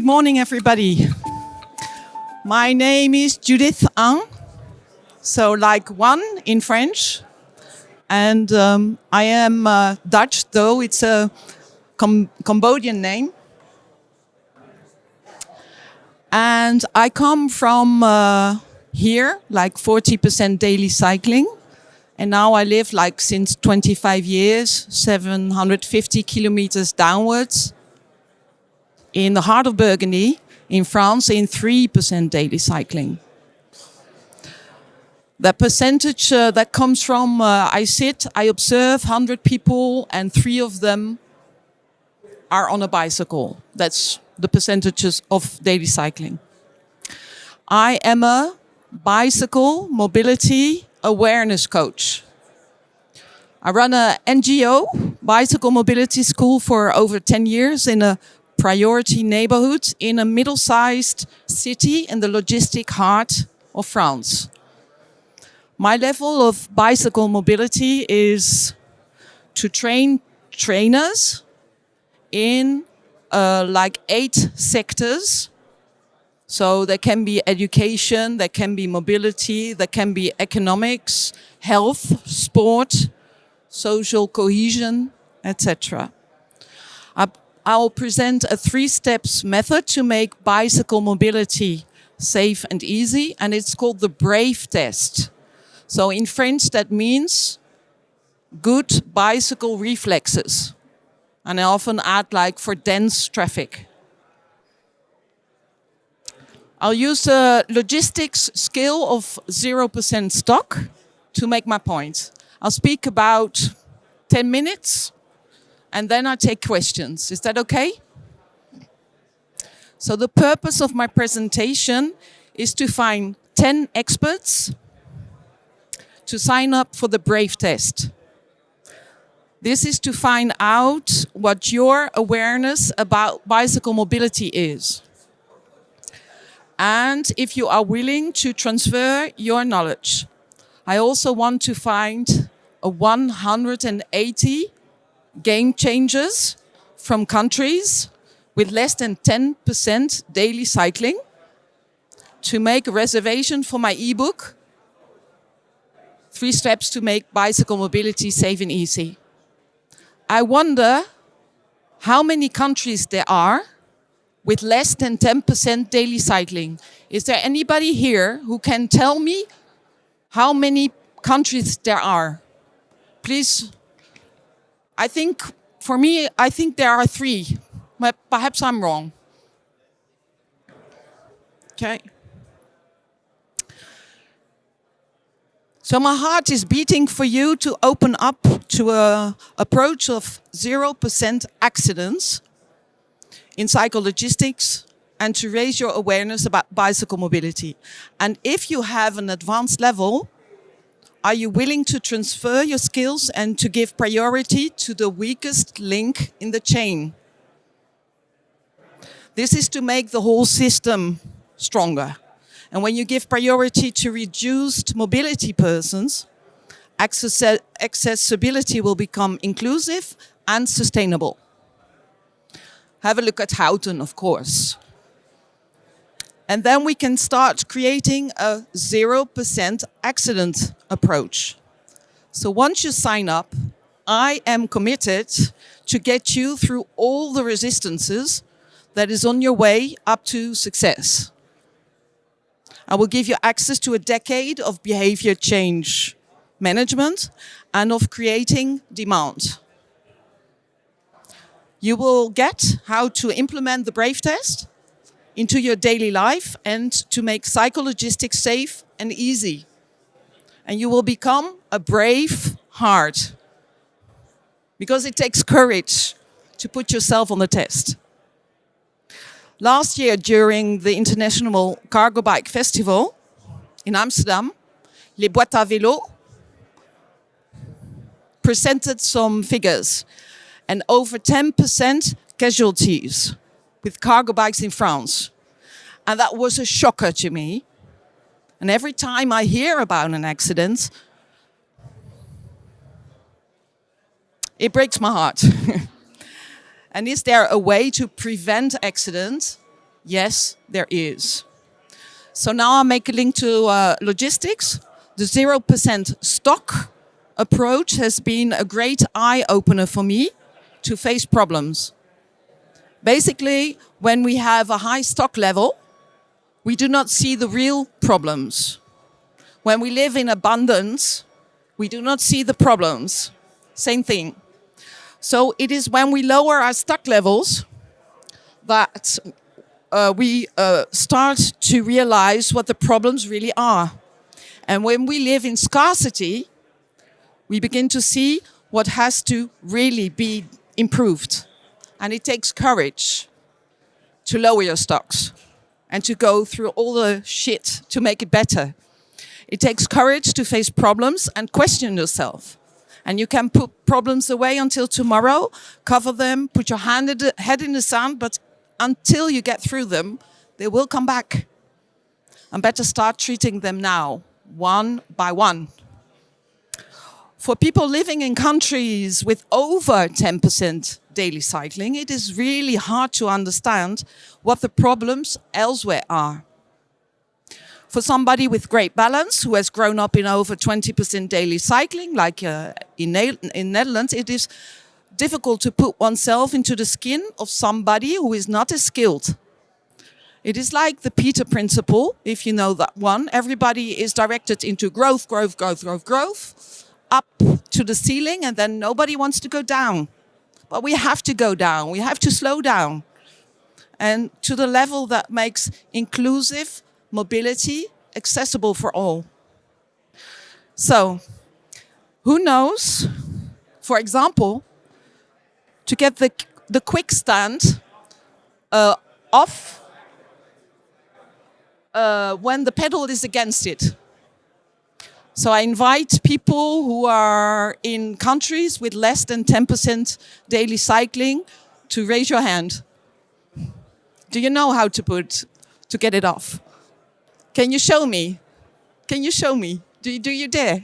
morning, everybody. My name is Judith UN, so like one in French. And I am Dutch, though it's a Cambodian name. And I come from here, like 40% daily cycling. And now I live like since 25 years, 750 kilometers downwards in the heart of Burgundy, in France, in 3% daily cycling. The percentage that comes from, I observe 100 people and 3 of them are on a bicycle. That's the percentages of daily cycling. I am a bicycle mobility awareness coach. I run an NGO, Bicycle Mobility School, for over 10 years in a priority neighborhood in a middle-sized city in the logistic heart of France. My level of bicycle mobility is to train trainers in like 8 sectors. So there can be education, there can be mobility, there can be economics, health, sport, social cohesion, etc. I'll present a 3-steps method to make bicycle mobility safe and easy, and it's called the BRAVE test. So in French, that means good bicycle reflexes. And I often add like for dense traffic. I'll use a logistics skill of 0% stock to make my point. I'll speak about 10 minutes and then I take questions. Is that okay? So the purpose of my presentation is to find 10 experts to sign up for the BRAVE test. This is to find out what your awareness about bicycle mobility is. And if you are willing to transfer your knowledge. I also want to find a 180 game changers from countries with less than 10% daily cycling to make a reservation for my ebook, 3 steps to make bicycle mobility safe and easy. I wonder how many countries there are with less than 10% daily cycling. Is there anybody here who can tell me how many countries there are? Please. I think there are 3, but perhaps I'm wrong. Okay. So my heart is beating for you to open up to an approach of 0% accidents in psychologistics and to raise your awareness about bicycle mobility. And if you have an advanced level, are you willing to transfer your skills and to give priority to the weakest link in the chain? This is to make the whole system stronger. And when you give priority to reduced mobility persons, accessibility will become inclusive and sustainable. Have a look at Houten, of course. And then we can start creating a 0% accident approach. So once you sign up, I am committed to get you through all the resistances that is on your way up to success. I will give you access to a decade of behavior change management and of creating demand. You will get how to implement the BRAVE test into your daily life and to make psychologistics safe and easy. And you will become a brave heart because it takes courage to put yourself on the test. Last year, during the International Cargo Bike Festival in Amsterdam, Les Boîtes à Vélo presented some figures and over 10% casualties with cargo bikes in France. And that was a shocker to me. And every time I hear about an accident, it breaks my heart. And is there a way to prevent accidents? Yes, there is. So now I'll make a link to logistics. The 0% stock approach has been a great eye-opener for me to face problems. Basically, when we have a high stock level, we do not see the real problems. When we live in abundance, we do not see the problems. Same thing. So it is when we lower our stock levels that we start to realize what the problems really are. And when we live in scarcity, we begin to see what has to really be improved. And it takes courage to lower your stocks and to go through all the shit to make it better. It takes courage to face problems and question yourself. And you can put problems away until tomorrow, cover them, put your head in the sand, but until you get through them, they will come back. And better start treating them now, one by one. For people living in countries with over 10% daily cycling, it is really hard to understand what the problems elsewhere are. For somebody with great balance, who has grown up in over 20% daily cycling, like in Netherlands, it is difficult to put oneself into the skin of somebody who is not as skilled. It is like the Peter principle, if you know that one. Everybody is directed into growth, growth, growth, growth, growth, up to the ceiling, and then nobody wants to go down. But we have to go down. We have to slow down. And to the level that makes inclusive mobility accessible for all. So, who knows, for example, to get the quick stand off when the pedal is against it. So I invite people who are in countries with less than 10% daily cycling to raise your hand. Do you know how to get it off? Can you show me? Can you show me? Do you dare?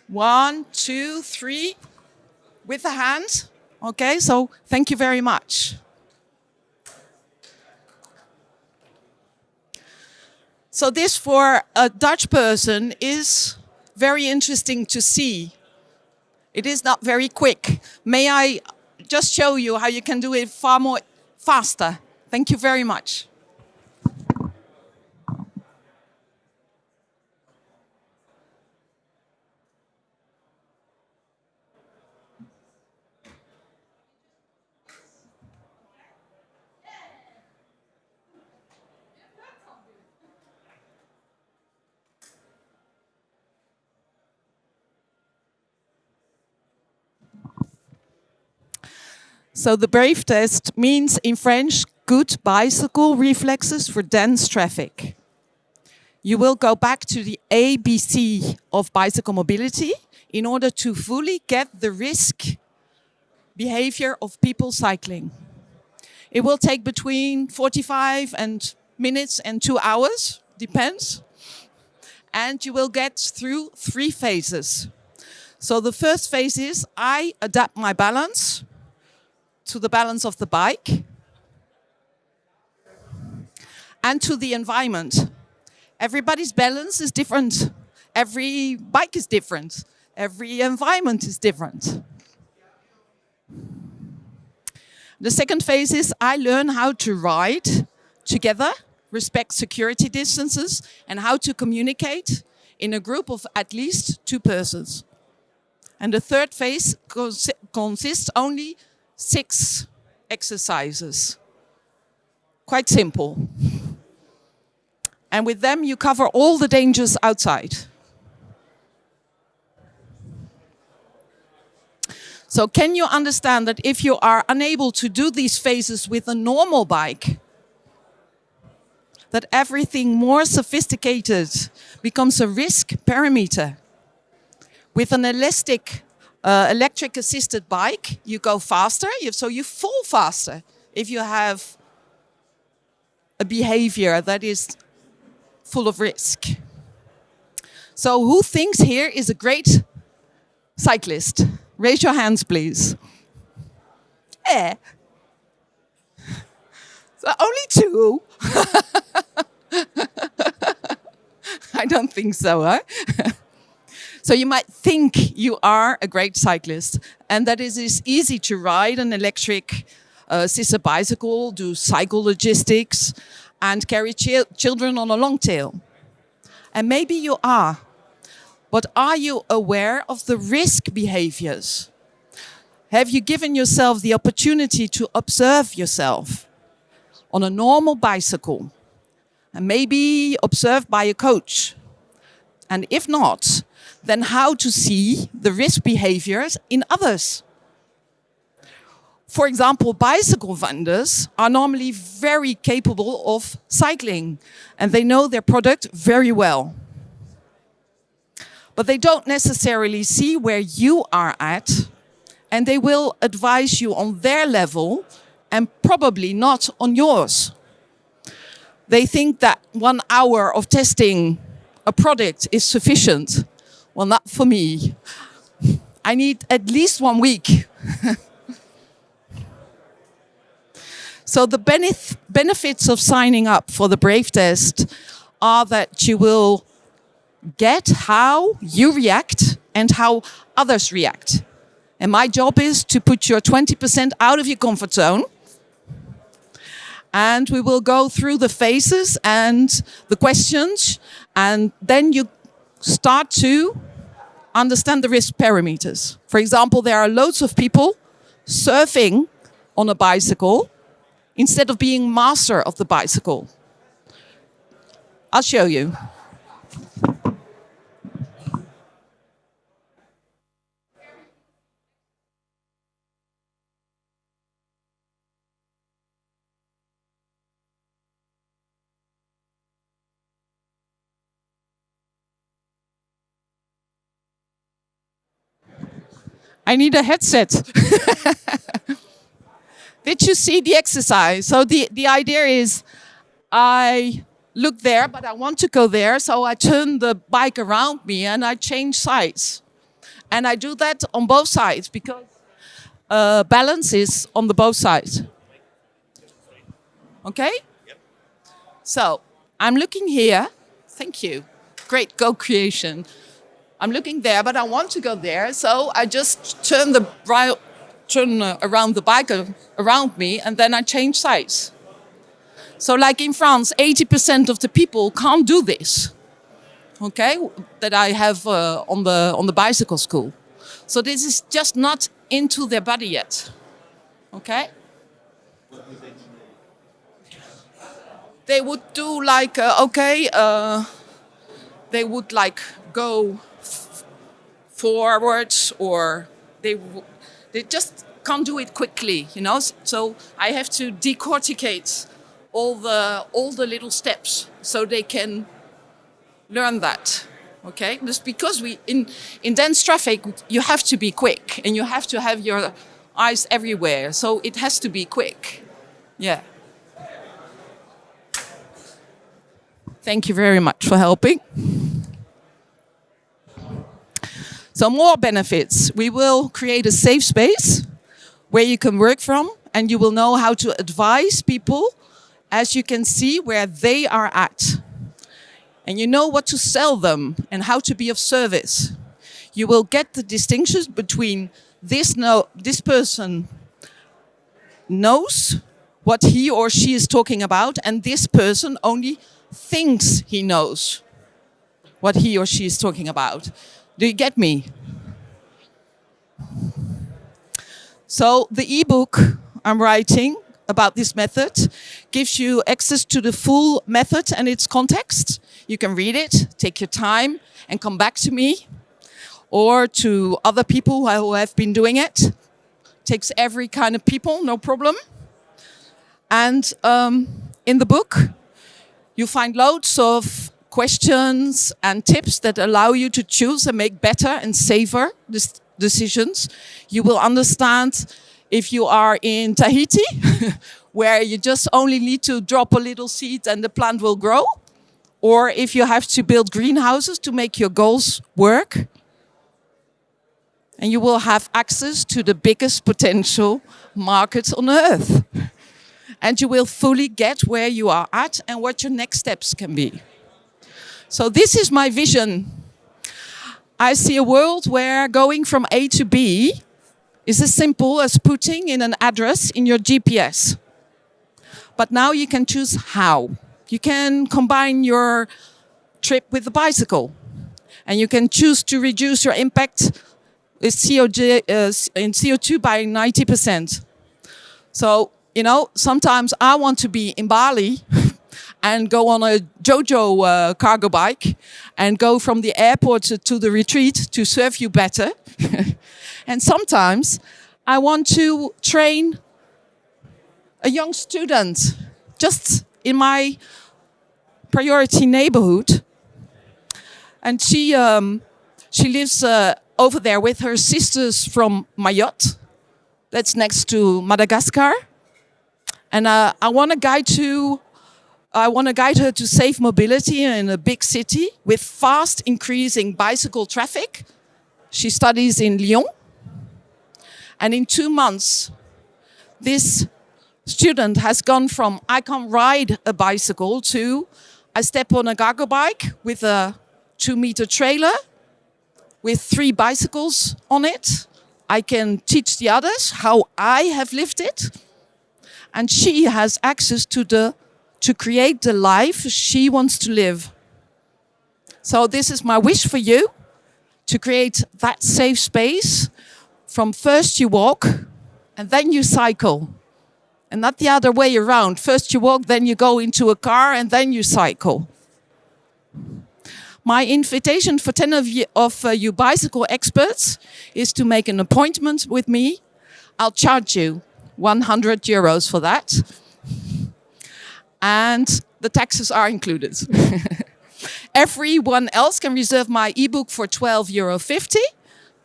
One, two, three, with a hand. Okay, so thank you very much. So this for a Dutch person is very interesting to see. It is not very quick. May I just show you how you can do it far more faster? Thank you very much. So the brave test means in French, good bicycle reflexes for dense traffic. You will go back to the ABC of bicycle mobility in order to fully get the risk behavior of people cycling. It will take between 45 minutes and 2 hours, depends. And you will get through 3 phases. So the first phase is I adapt my balance to the balance of the bike and to the environment. Everybody's balance is different. Every bike is different. Every environment is different. The second phase is I learn how to ride together, respect security distances, and how to communicate in a group of at least 2 persons. And the third phase consists only 6 exercises. Quite simple. And with them you cover all the dangers outside. So can you understand that if you are unable to do these phases with a normal bike, that everything more sophisticated becomes a risk parameter? With an electric assisted bike, you go faster, so you fall faster if you have a behavior that is full of risk. So who thinks here is a great cyclist? Raise your hands, please. Eh. So only two. I don't think so, huh? So you might think you are a great cyclist, and that it is easy to ride an electric scissor bicycle, do cycle logistics, and carry children on a long tail. And maybe you are, but are you aware of the risk behaviors? Have you given yourself the opportunity to observe yourself on a normal bicycle, and maybe observed by a coach? And if not, then how to see the risk behaviors in others? For example, bicycle vendors are normally very capable of cycling, and they know their product very well. But they don't necessarily see where you are at, and they will advise you on their level and probably not on yours. They think that 1 hour of testing a product is sufficient. Well, not for me. I need at least 1 week. So the benefits of signing up for the Brave test are that you will get how you react and how others react. And my job is to put your 20% out of your comfort zone. And we will go through the phases and the questions, and then you start to understand the risk parameters. For example, there are loads of people surfing on a bicycle instead of being master of the bicycle. I'll show you. I need a headset. Did you see the exercise? So the idea is I look there, but I want to go there. So I turn the bike around me and I change sides. And I do that on both sides because balance is on the both sides. Okay? Yep. So I'm looking here. Thank you. Great co-creation. I'm looking there, but I want to go there. So I just turn around the bike around me, and then I change sides. So like in France, 80% of the people can't do this. Okay, that I have on the bicycle school. So this is just not into their body yet. Okay. They would do like they would like go forwards, or they just can't do it quickly, you know. So I have to decorticate all the little steps so they can learn that. Okay, just because in dense traffic you have to be quick and you have to have your eyes everywhere, so it has to be quick. Yeah. Thank you very much for helping. So more benefits. We will create a safe space where you can work from, and you will know how to advise people, as you can see, where they are at. And you know what to sell them and how to be of service. You will get the distinctions between this person knows what he or she is talking about, and this person only thinks he knows what he or she is talking about. Do you get me? So the ebook I'm writing about this method gives you access to the full method and its context. You can read it, take your time, and come back to me or to other people who have been doing it. Takes every kind of people, no problem. And in the book, you find loads of questions and tips that allow you to choose and make better and safer decisions. You will understand if you are in Tahiti, where you just only need to drop a little seed and the plant will grow, or if you have to build greenhouses to make your goals work. And you will have access to the biggest potential markets on earth. And you will fully get where you are at and what your next steps can be. So this is my vision. I see a world where going from A to B is as simple as putting in an address in your GPS. But now you can choose how. You can combine your trip with the bicycle. And you can choose to reduce your impact with in CO2 by 90%. So, you know, sometimes I want to be in Bali and go on a Jojo cargo bike and go from the airport to the retreat to serve you better. And sometimes I want to train a young student just in my priority neighborhood. And she lives over there with her sisters from Mayotte. That's next to Madagascar. And I want to guide her to safe mobility in a big city with fast increasing bicycle traffic. She studies in Lyon. And in 2 months, this student has gone from I can ride a bicycle to I step on a cargo bike with a 2-meter trailer with 3 bicycles on it. I can teach the others how I have lived it. And she has access to create the life she wants to live. So this is my wish for you, to create that safe space from first you walk and then you cycle. And not the other way around. First you walk, then you go into a car and then you cycle. My invitation for 10 of you bicycle experts is to make an appointment with me. I'll charge you 100 euros for that. And the taxes are included. Everyone else can reserve my ebook for €12.50.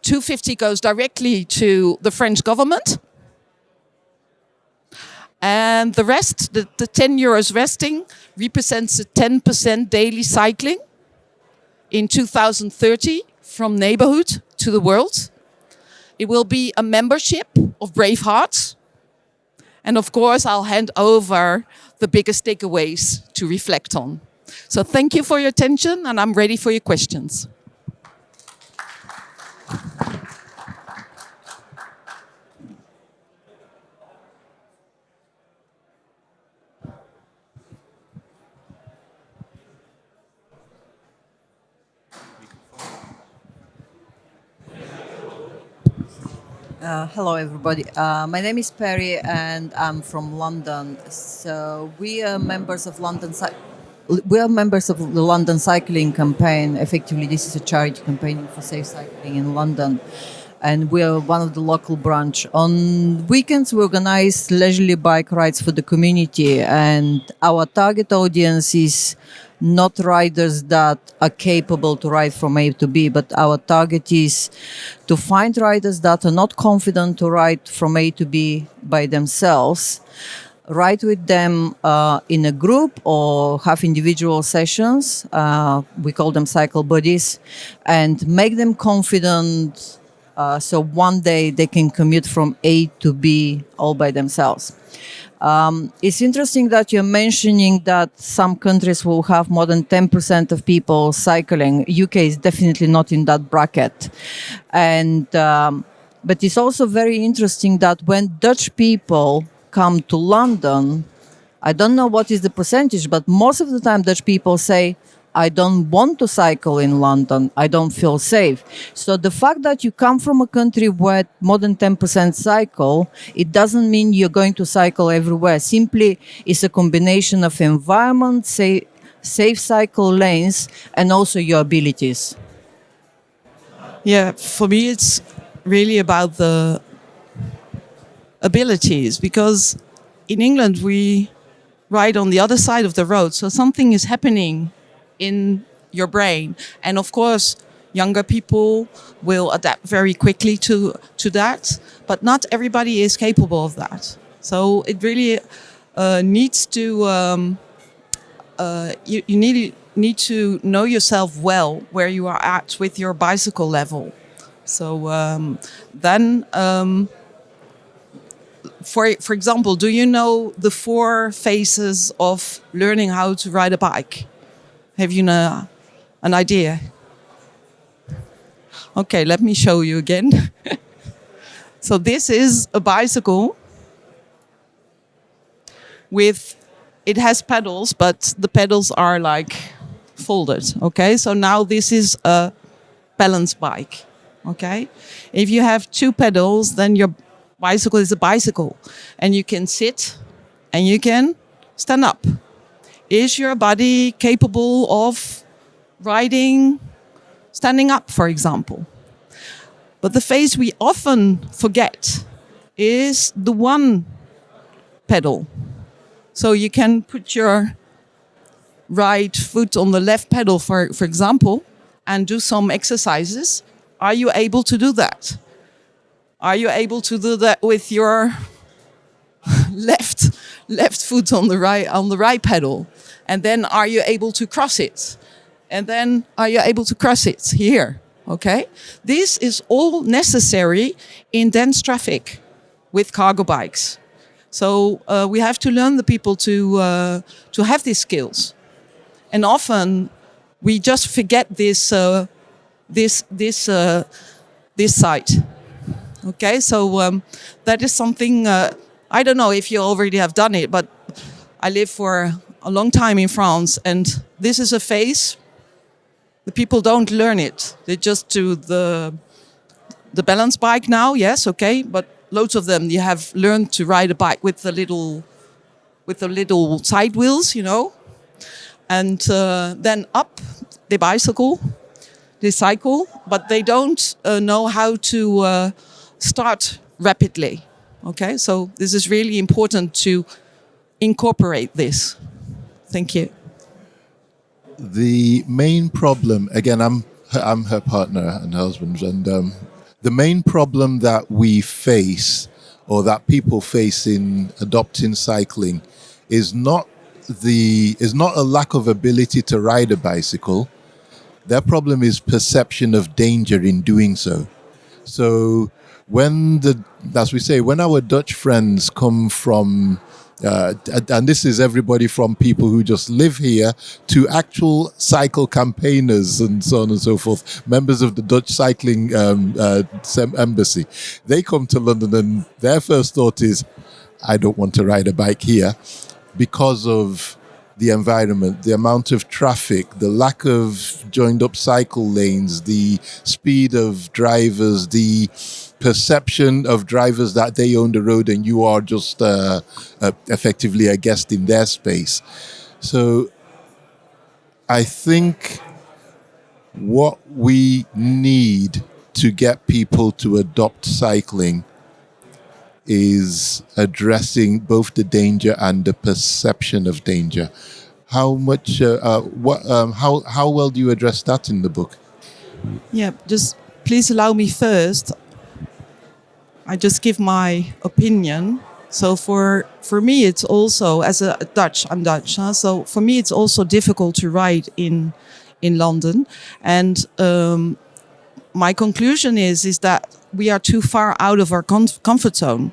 €2.50 goes directly to the French government. And the rest, the 10 euros resting, represents a 10% daily cycling in 2030 from neighborhood to the world. It will be a membership of Brave Hearts. And of course, I'll hand over the biggest takeaways to reflect on. So thank you for your attention, and I'm ready for your questions. Hello, everybody. My name is Perry, and I'm from London. So we are members of the London Cycling Campaign. Effectively, this is a charity campaign for safe cycling in London, and we are one of the local branch. On weekends, we organize leisurely bike rides for the community, and our target audience is not riders that are capable to ride from A to B, but our target is to find riders that are not confident to ride from A to B by themselves, ride with them in a group or have individual sessions. We call them cycle buddies, and make them confident so one day they can commute from A to B all by themselves. It's interesting that you're mentioning that some countries will have more than 10% of people cycling. UK is definitely not in that bracket. And but it's also very interesting that when Dutch people come to London, I don't know what is the percentage, but most of the time Dutch people say, I don't want to cycle in London. I don't feel safe. So the fact that you come from a country where more than 10% cycle, it doesn't mean you're going to cycle everywhere. Simply, it's a combination of environment, safe cycle lanes, and also your abilities. Yeah, for me, it's really about the abilities, because in England, we ride on the other side of the road. So something is happening in your brain. And of course, younger people will adapt very quickly to that, but not everybody is capable of that. So it really needs to, you need need to know yourself well, where you are at with your bicycle level. So then, for example, do you know the 4 phases of learning how to ride a bike? Have you an idea? Okay, let me show you again. So this is a bicycle it has pedals, but the pedals are like folded. Okay, so now this is a balance bike. Okay, if you have 2 pedals, then your bicycle is a bicycle, and you can sit and you can stand up. Is your body capable of riding standing up, for example? But the phase we often forget is the 1 pedal. So you can put your right foot on the left pedal, for example, and do some exercises. Are you able to do that? Are you able to do that with your left foot on the right pedal? And then are you able to cross it? And then are you able to cross it here? Okay? This is all necessary in dense traffic with cargo bikes. So we have to learn the people to have these skills. And often we just forget this side. Okay, so that is something, I don't know if you already have done it, but I lived for a long time in France, and this is a phase. The people don't learn it. They just do the balance bike now, yes, okay, but loads of them, you have learned to ride a bike with the little side wheels, you know, and then up they cycle, but they don't know how to start rapidly. Okay, so this is really important to incorporate this. Thank you. The main problem, again, I'm her partner and husband, and the main problem that we face, or that people face in adopting cycling, is not a lack of ability to ride a bicycle. Their problem is perception of danger in doing so. So when when our Dutch friends come from, and this is everybody from people who just live here to actual cycle campaigners and so on and so forth, members of the Dutch cycling embassy, they come to London and their first thought is, I don't want to ride a bike here because of the environment, the amount of traffic, the lack of joined up cycle lanes, the speed of drivers, the perception of drivers that they own the road and you are just effectively a guest in their space. So I think what we need to get people to adopt cycling is addressing both the danger and the perception of danger. How much? How well do you address that in the book? Yeah, just please allow me first. I just give my opinion. So for me, it's also I'm Dutch. Huh? So for me, it's also difficult to ride in London, and my conclusion is that we are too far out of our comfort zone.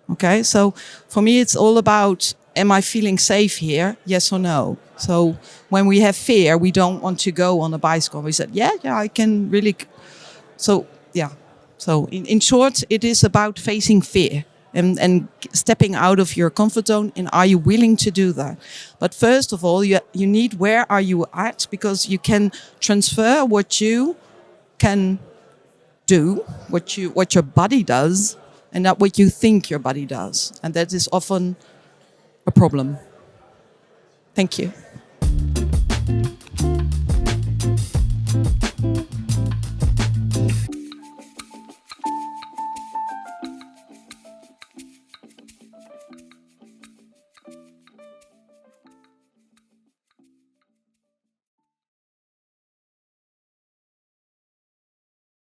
Okay, so for me, it's all about, am I feeling safe here? Yes or no? So when we have fear, we don't want to go on a bicycle. We said, yeah, I can really. So, yeah. So in short, it is about facing fear and stepping out of your comfort zone. And are you willing to do that? But first of all, you need, where are you at? Because you can transfer what you can do, what your body does, and not what you think your body does. And that is often a problem. Thank you.